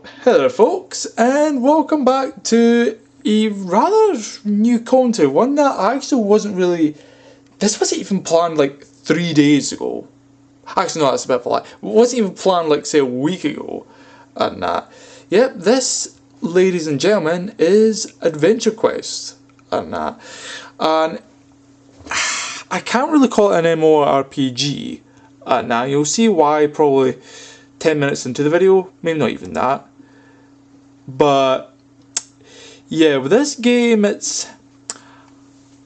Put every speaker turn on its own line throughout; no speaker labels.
Hello folks, and welcome back to a rather new content, one that I actually wasn't really, this wasn't even planned like 3 days ago. Actually no, that's a bit of a lie. It wasn't even planned like say a week ago. And yep, this, ladies and gentlemen, is Adventure Quest. And I can't really call it an MMO RPG. And you'll see why probably 10 minutes into the video, maybe not even that. But yeah, with this game, it's,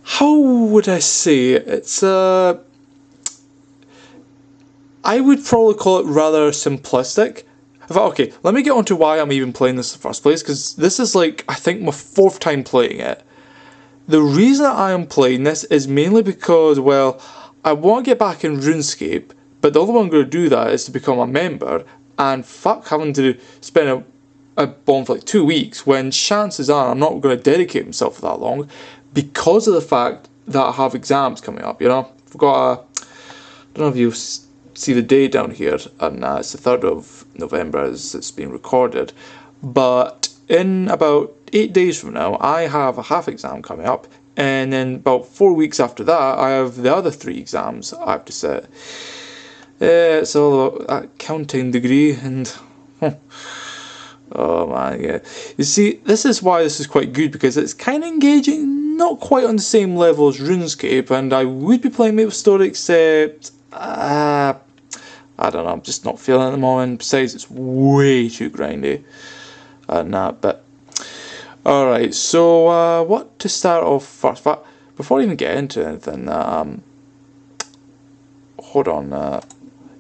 how would I say it? It's I would probably call it rather simplistic. Okay, let me get on to why I'm even playing this in the first place, because this is like, I think, my 4th time playing it. The reason I am playing this is mainly because, well, I want to get back in Runescape, but the only way I'm going to do that is to become a member, and fuck having to spend a bomb for like 2 weeks when chances are I'm not going to dedicate myself for that long because of the fact that I have exams coming up, you know. I've got I don't know if you see the date down here, and it's the 3rd of November as it's being recorded, but in about 8 days from now I have a half exam coming up, and then about 4 weeks after that I have the other 3 exams I have to sit. It's all about that counting degree and oh man, yeah. You see, this is why this is quite good, because it's kind of engaging, not quite on the same level as RuneScape, and I would be playing Maple Story, except, I don't know, I'm just not feeling it at the moment. Besides, it's way too grindy, and but, alright, so, what to start off first? But before I even get into anything, hold on,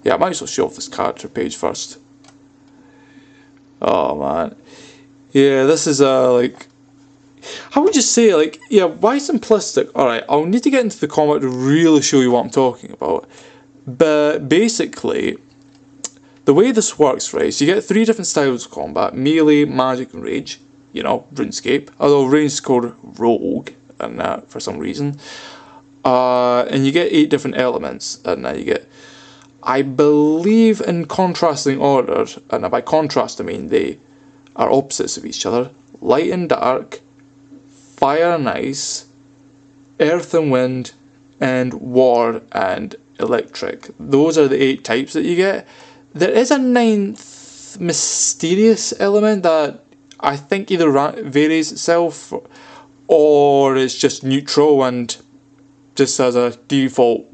yeah, I might as well show off this character page first. Oh man, yeah, this is like, how would you say, like, yeah, why simplistic? Alright, I'll need to get into the combat to really show you what I'm talking about, but basically, the way this works, right, is you get 3 different styles of combat: melee, magic, and rage, you know, RuneScape, although rage is called rogue, and for some reason, and you get 8 different elements, and you get, I believe, in contrasting order, and by contrast I mean they are opposites of each other: light and dark, fire and ice, earth and wind, and war and electric. Those are the 8 types that you get. There is a 9th mysterious element that I think either varies itself or it's just neutral and just as a default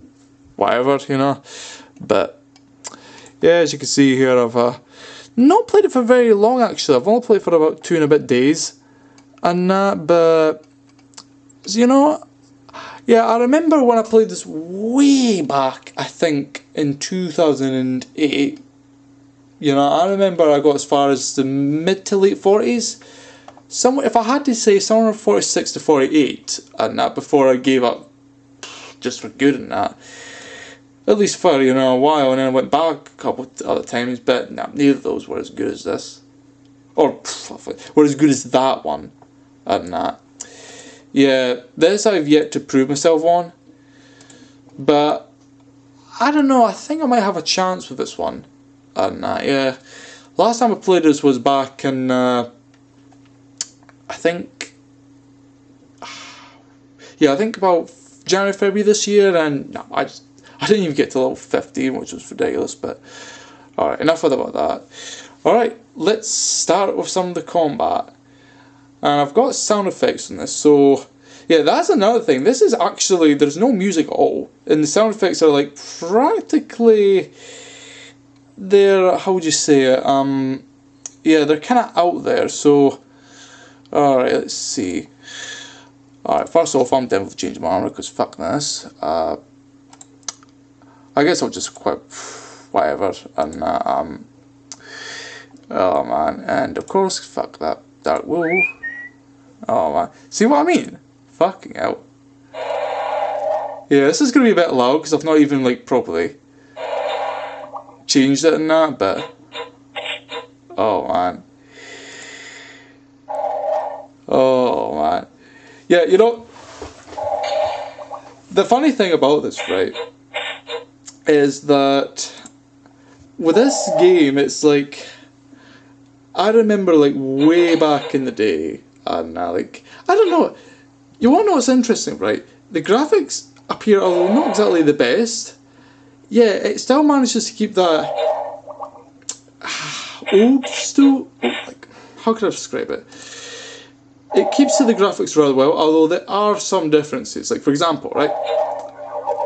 whatever, you know. But yeah, as you can see here, I've not played it for very long actually. I've only played it for about 2 and a bit days, and but you know, yeah, I remember when I played this way back, I think in 2008. You know, I remember I got as far as the mid to late 40s. Somewhere, if I had to say, somewhere 46 to 48, and that before I gave up just for good and that. At least for, you know, a while, and then I went back a couple of other times, but nah, neither of those were as good as this. Or, were as good as that one. And yeah, this I've yet to prove myself on. But, I don't know, I think I might have a chance with this one. And yeah, last time I played this was back in, I think, yeah, I think about January, February this year, and no, I didn't even get to level 15, which was ridiculous, but alright, enough about that. Alright, let's start with some of the combat. And I've got sound effects in this, so yeah, that's another thing. This is actually, there's no music at all, and the sound effects are like practically, they're, how would you say it, yeah, they're kind of out there, so alright, let's see. Alright, first off, I'm definitely changing my armor, because fuck this. I guess I'll just equip whatever, and oh man, and of course, fuck that dark wool. Oh man, see what I mean? Fucking hell. Yeah, this is gonna be a bit loud because I've not even like properly changed it in that, but oh man. Oh man. Yeah, you know, the funny thing about this, right, is that with this game, it's like, I remember like way back in the day, and like I don't know. You want to know what's interesting, right? The graphics up here, although not exactly the best, yeah, it still manages to keep that old school. Like, how can I describe it? It keeps to the graphics rather well, although there are some differences. Like for example, right?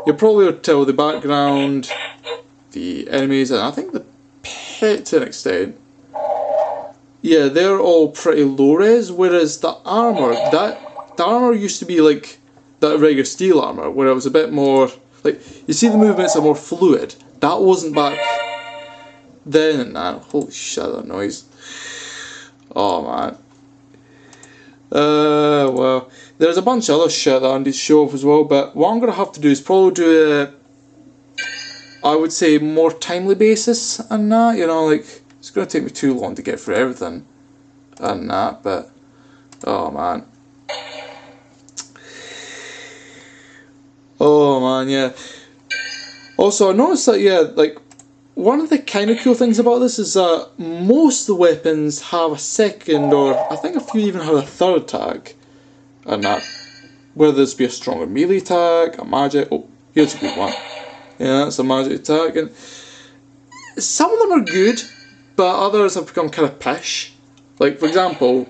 You'll probably tell the background, the enemies, and I think the pet to an extent. Yeah, they're all pretty low res, whereas the armor used to be like that regular steel armor, where it was a bit more like you see the movements are more fluid. That wasn't back then and that. Holy shit, that noise. Oh man. Well, there's a bunch of other shit that I need to show off as well, but what I'm gonna have to do is probably do a, I would say, more timely basis and that, you know, like, it's gonna take me too long to get through everything and that, but, oh man. Oh man, yeah. Also, I noticed that, yeah, like, one of the kind of cool things about this is that most of the weapons have a second, or I think a few even have a third tag, and that, whether this be a stronger melee tag, a magic, oh, here's a good one, yeah, that's a magic tag, and some of them are good, but others have become kind of pish. Like, for example,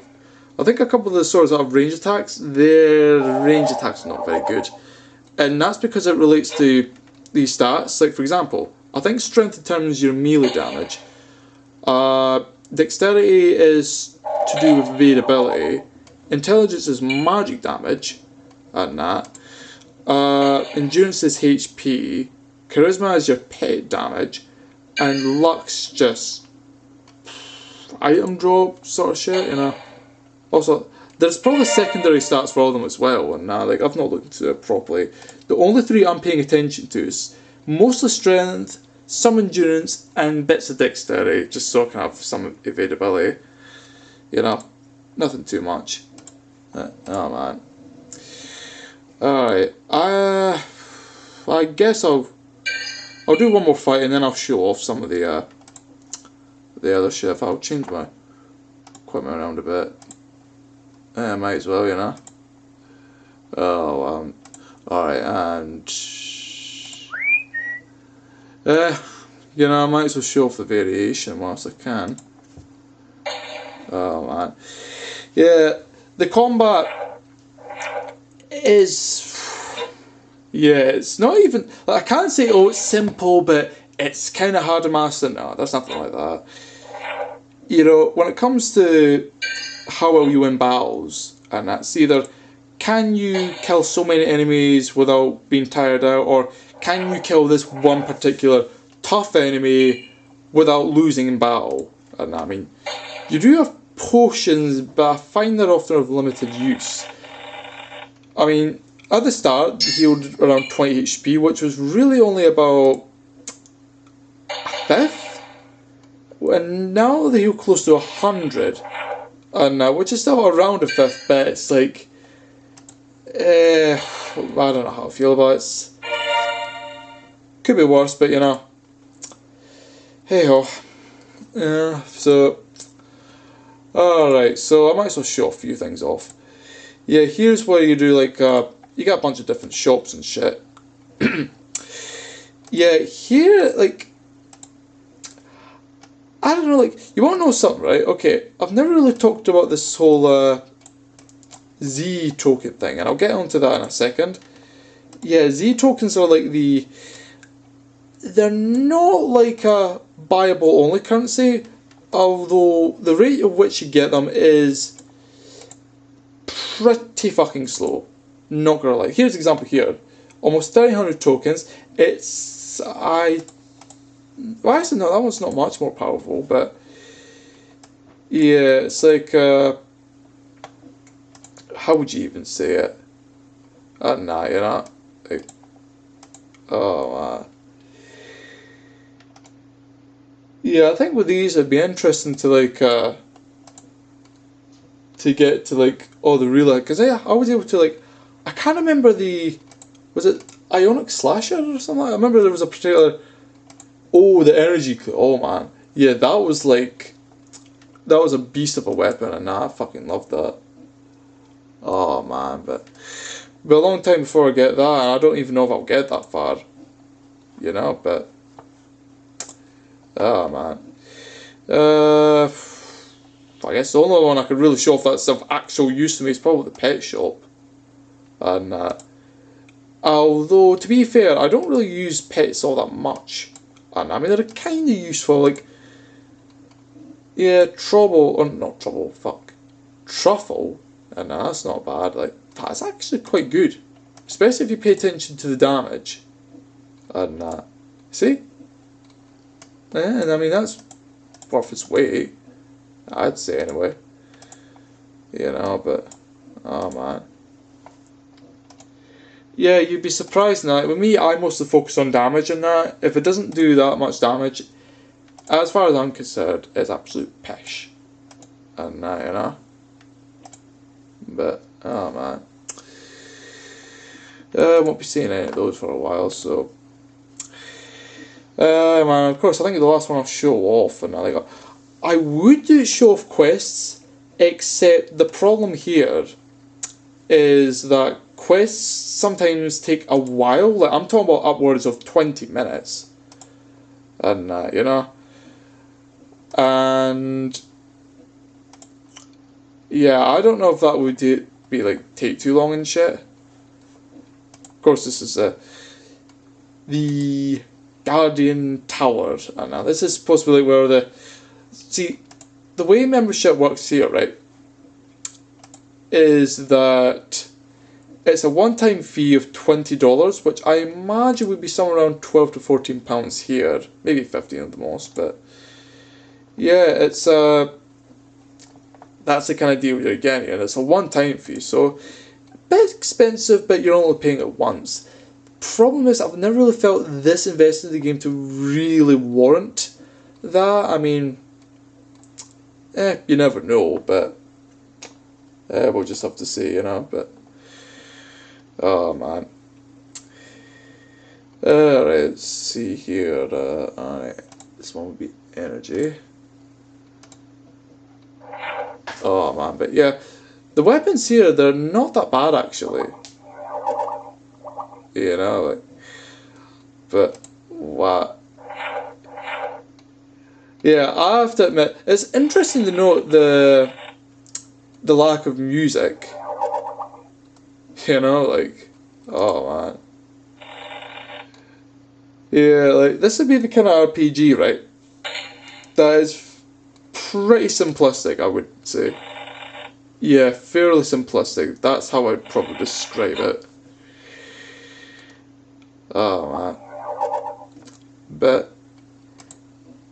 I think a couple of the swords that have range attacks, their range attacks are not very good, and that's because it relates to these stats. Like, for example, I think strength determines your melee damage. Dexterity is to do with evadability. Intelligence is magic damage, and that. Endurance is HP. Charisma is your pet damage. And luck's just item drop sort of shit, you know. Also, there's probably secondary stats for all of them as well, and like I've not looked into it properly. The only three I'm paying attention to is mostly strength, some endurance, and bits of dexterity, just so I can have some evadability. You know, nothing too much. Oh man. Alright, I guess I'll do one more fight and then I'll show off some of the other shit. I'll change my equipment around a bit. I might as well, you know. Oh, alright, and you know, I might as well show off the variation whilst I can. Oh man, yeah, the combat is, yeah, it's not even, like, I can't say, oh, it's simple, but it's kind of hard to master. No, there's nothing like that. You know, when it comes to how well you win battles, and that's either can you kill so many enemies without being tired out, or can you kill this one particular tough enemy without losing in battle. And I mean, you do have potions, but I find they're often of limited use. I mean, at the start, he healed around 20 HP, which was really only about a fifth. And now they heal close to 100. And which is still around a fifth, but it's like, I don't know how I feel about it. Could be worse, but you know, hey ho. So, alright, so I might as well show a few things off. Yeah, here's where you do like, you got a bunch of different shops and shit. Yeah, here, like, I don't know, like, you want to know something, right? Okay, I've never really talked about this whole Z token thing, and I'll get onto that in a second. Yeah, Z tokens are like they're not like a buyable only currency, although the rate at which you get them is pretty fucking slow. Not gonna lie. Here's an example here. Almost 300 tokens. It's, well actually no, that one's not much more powerful, but yeah, it's like, how would you even say it? Nah, you know, like, oh man. Yeah, I think with these it'd be interesting to like, to get to like all the real, because I was able to like, I can't remember was it Ionic Slasher or something? I remember there was a particular, oh, the energy, oh man, yeah, that was like that was a beast of a weapon, and I fucking loved that. Oh man, but a long time before I get that, and I don't even know if I'll get that far. You know, but oh man. I guess the only one I could really show off that's of actual use to me is probably the pet shop. And although to be fair, I don't really use pets all that much. And I mean they're kind of useful, like yeah, truffle, and that's not bad. Like that's actually quite good, especially if you pay attention to the damage. And see, yeah, and I mean that's worth its weight, I'd say anyway. You know, but oh man, yeah, you'd be surprised now. With me, I mostly focus on damage and that. If it doesn't do that much damage, as far as I'm concerned, it's absolute pish. And you know, but oh man, won't be seeing any of those for a while. So, man, of course, I think the last one I'll show off, and I would do show off quests, except the problem here is that quests sometimes take a while. Like I'm talking about upwards of 20 minutes, and you know, and yeah, I don't know if that would be like take too long and shit. Of course, this is the Guardian Tower, and now this is supposed to be like where the way membership works here, right, is that it's a one-time fee of $20, which I imagine would be somewhere around £12 to £14 here, maybe 15 at the most. But yeah, it's that's the kind of deal you're getting, and it's a one-time fee, so a bit expensive, but you're only paying it once. Problem is, I've never really felt this invested in the game to really warrant that. I mean, you never know, but we'll just have to see, you know. But oh man, alright, let's see here. Alright, this one would be energy. Oh man, but yeah, the weapons here, they're not that bad actually. You know, like, but what? Yeah, I have to admit, it's interesting to note the lack of music. You know, like, oh man. Yeah, like, this would be the kind of RPG, right, that is pretty simplistic, I would say. Yeah, fairly simplistic. That's how I'd probably describe it. Oh man. But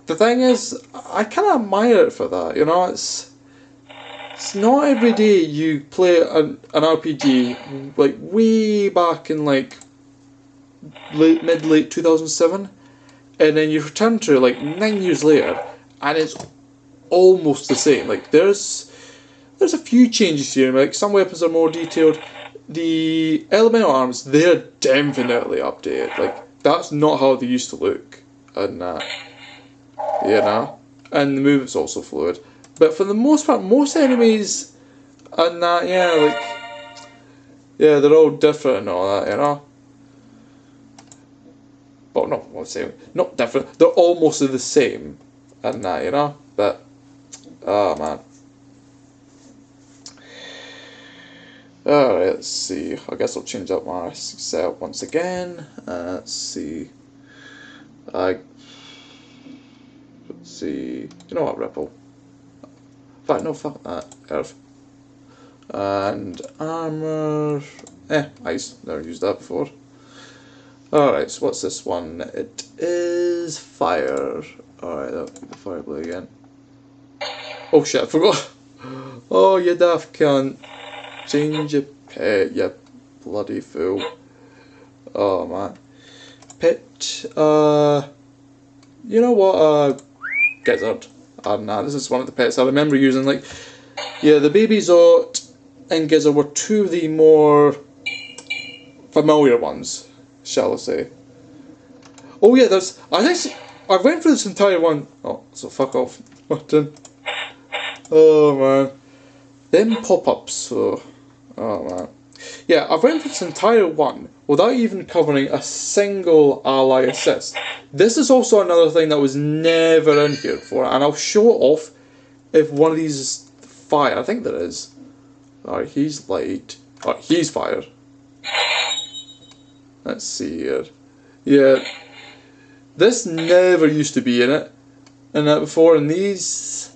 the thing is, I kind of admire it for that, you know, it's not every day you play an RPG, like, way back in, like, mid-late 2007, and then you return to it, like, 9 years later, and it's almost the same. Like, there's a few changes here, like, some weapons are more detailed. The elemental arms, they're definitely updated. Like, that's not how they used to look. And, you know, and the movement's also fluid. But for the most part, most enemies, and yeah, like, yeah, they're all different and all that, you know. Well, not what I'm saying, not different. They're almost the same, and you know. But, oh man. Alright, let's see. I guess I'll change up my setup once again. Let's see. Let's see. You know what, Ripple? In fact, no, fuck that. Earth. And armor. Ice. Never used that before. Alright, so what's this one? It is fire. Alright, that'll be the fire blade again. Oh shit, I forgot. Oh, you daft cunt. Change your pet, you bloody fool. Oh man. Pet, you know what, Gizzard. This is one of the pets I remember using, like, yeah, the Baby Zot and Gizzard were two of the more familiar ones, shall I say. Oh yeah, I went through this entire one. Oh, so fuck off, Martin. Oh man. Them pop-ups, so... Oh man. Yeah, I've went through this entire one without even covering a single ally assist. This is also another thing that was never in here before, and I'll show it off if one of these is fire. I think there is. Alright, he's light. Alright, he's fire. Let's see here. Yeah. This never used to be in it. And that before, and these...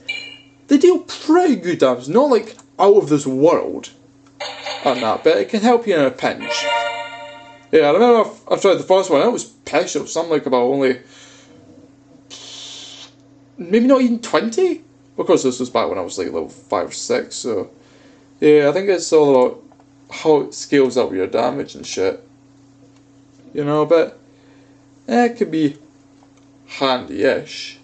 They deal pretty good damage. Not like out of this world. And that, but it can help you in a pinch. Yeah, I remember I tried the first one, it was pish. It was something like about only... Maybe not even 20? Of course, this was back when I was like level 5 or 6, so... Yeah, I think it's all about how it scales up your damage and shit. You know, but... it could be handy-ish.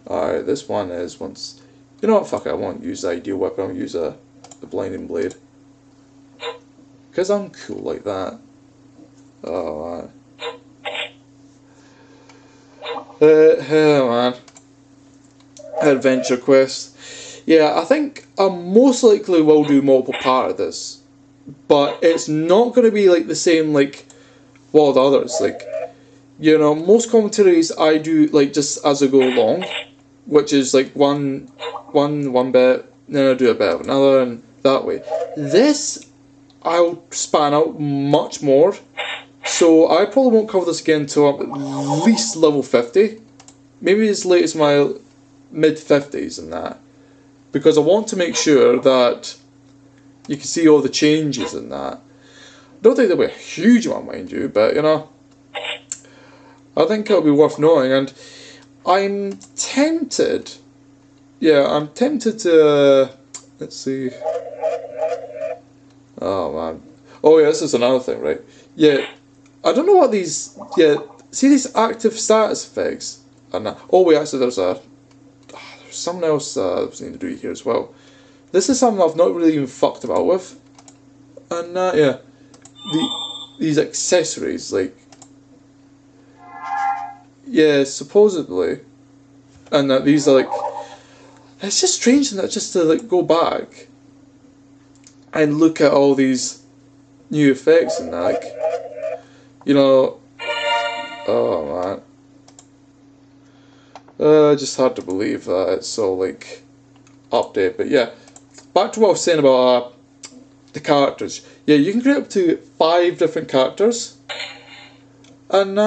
Alright, this one is once... You know what, fuck it, I won't use the ideal weapon, I'll use the blinding blade. Because I'm cool like that. Oh man. Adventure quest. Yeah, I think I most likely will do multiple part of this. But it's not going to be like the same like what the others. Like, you know, most commentaries I do like just as I go along. Which is like one bit, then I do a bit of another, and that way. This, I'll span out much more, so I probably won't cover this again until I'm at least level 50, maybe as late as my mid-50s and that, because I want to make sure that you can see all the changes in that. I don't think there'll be a huge amount, mind you, but you know, I think it'll be worth knowing, and I'm tempted, I'm tempted to, let's see, oh man, oh yeah, this is another thing, right, yeah, I don't know what these, see these active status effects, and oh wait, actually there's something else I was need to do here as well. This is something I've not really even fucked about with, and yeah, these accessories, like, yeah, supposedly, and that these are like, it's just strange that just to like go back and look at all these new effects and that, like, you know, oh man, just hard to believe that it's all like update. But yeah, back to what I was saying about the characters. Yeah, you can create up to 5 different characters, and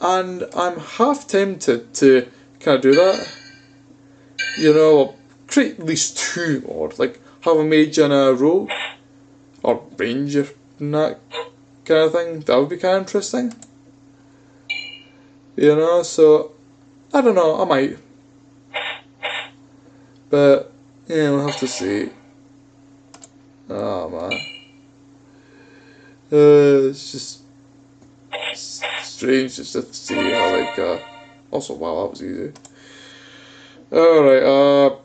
and I'm half tempted to kind of do that. You know, create at least 2 more. Like, have a mage and a rogue. Or ranger and that kind of thing. That would be kind of interesting. You know, so... I don't know, I might. But, yeah, we'll have to see. Oh, man. It's just... strange just to see how, like, also, wow, that was easy. Alright,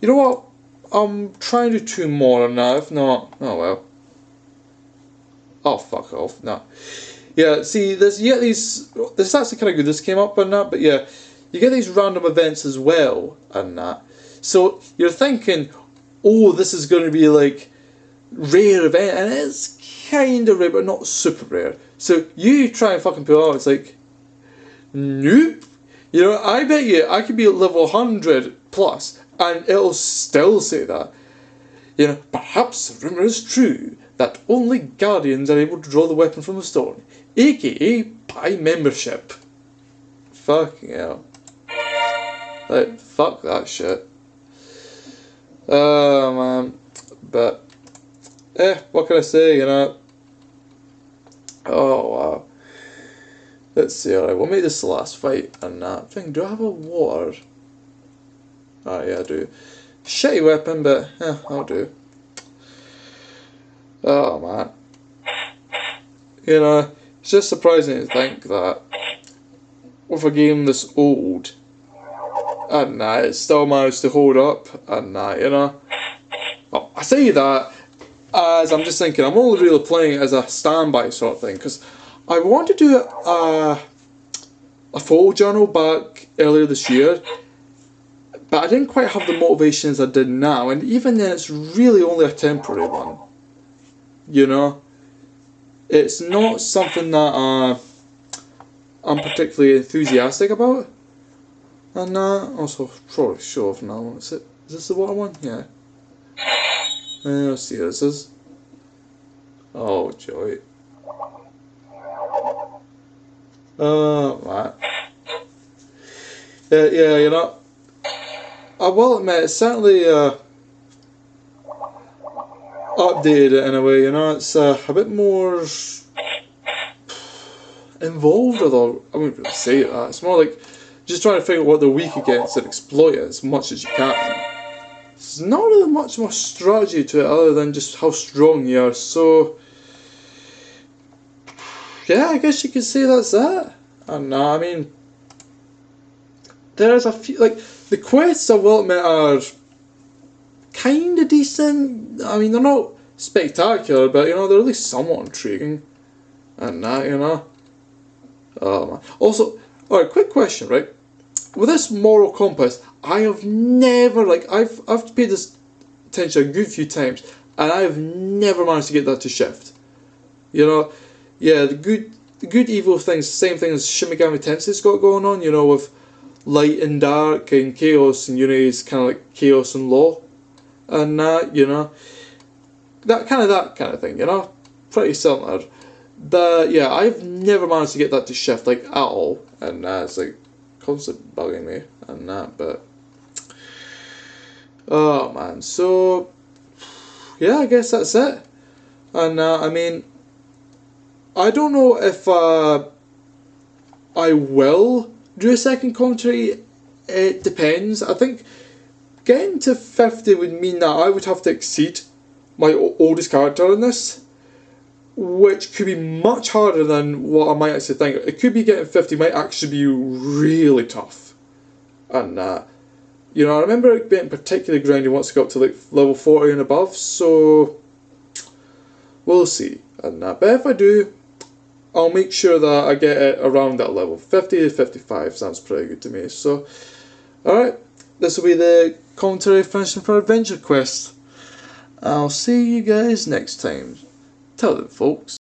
you know what? I'm trying to do 2 more on that, if not, oh well. Oh, fuck off, no. Yeah, see, you get these, this is actually kind of good, this came up on that, but yeah, you get these random events as well, and that. So, you're thinking, oh, this is going to be, like, rare event, and it's kind of rare, but not super rare. So, you try and fucking pull it out, it's like, nope. You know, I bet you I could be at level 100 plus, and it'll still say that. You know, perhaps the rumour is true that only Guardians are able to draw the weapon from the stone, aka by membership. Fucking hell. Like, fuck that shit. Oh man. But, what can I say, you know? Oh wow. Let's see, alright, we'll make this the last fight and that thing. Do I have a water? Oh yeah, I do. Shitty weapon, but yeah, I'll do. Oh man. You know, it's just surprising to think that with a game this old and it still managed to hold up and you know. Well, I say that as I'm just thinking, I'm only really playing it as a standby sort of thing, because I wanted to do a photo journal back earlier this year, but I didn't quite have the motivation as I did now, and even then it's really only a temporary one. You know? It's not something that I'm particularly enthusiastic about. And also, probably show off now. Is this the water one? Yeah. Let's see what this is. Oh, joy. Right. Yeah, you know, I will admit, it's certainly updated it in a way, you know, it's a bit more involved, although I wouldn't really say that. It's more like just trying to figure out what they're weak against and exploit it as much as you can. There's not really much more strategy to it other than just how strong you are, so yeah, I guess you could say that's that. And I mean, there's a few, like, the quests I will admit are kind of decent. I mean, they're not spectacular, but you know, they're at least somewhat intriguing. And that, you know. Oh man. Also, alright, quick question, right? With this moral compass, I have never, like, I've paid this attention a good few times, and I have never managed to get that to shift. You know, yeah, the good evil things, same thing as Shin Megami Tensei's got going on, you know, with light and dark and chaos and Unity's kind of like chaos and law. And you know, that kind of thing, you know, pretty similar. But yeah, I've never managed to get that to shift like at all, and it's like constantly bugging me and that. But oh man, so yeah, I guess that's it. And I mean, I don't know if I will do a second commentary. It depends. I think getting to 50 would mean that I would have to exceed my oldest character in this, which could be much harder than what I might actually think. It could be getting 50 might actually be really tough. And, you know, I remember it being particularly grindy once I got to like level 40 and above, so we'll see. And but if I do, I'll make sure that I get it around that level. 50 to 55 sounds pretty good to me. So, alright, this will be the commentary finishing for Adventure Quest. I'll see you guys next time. Till then, folks.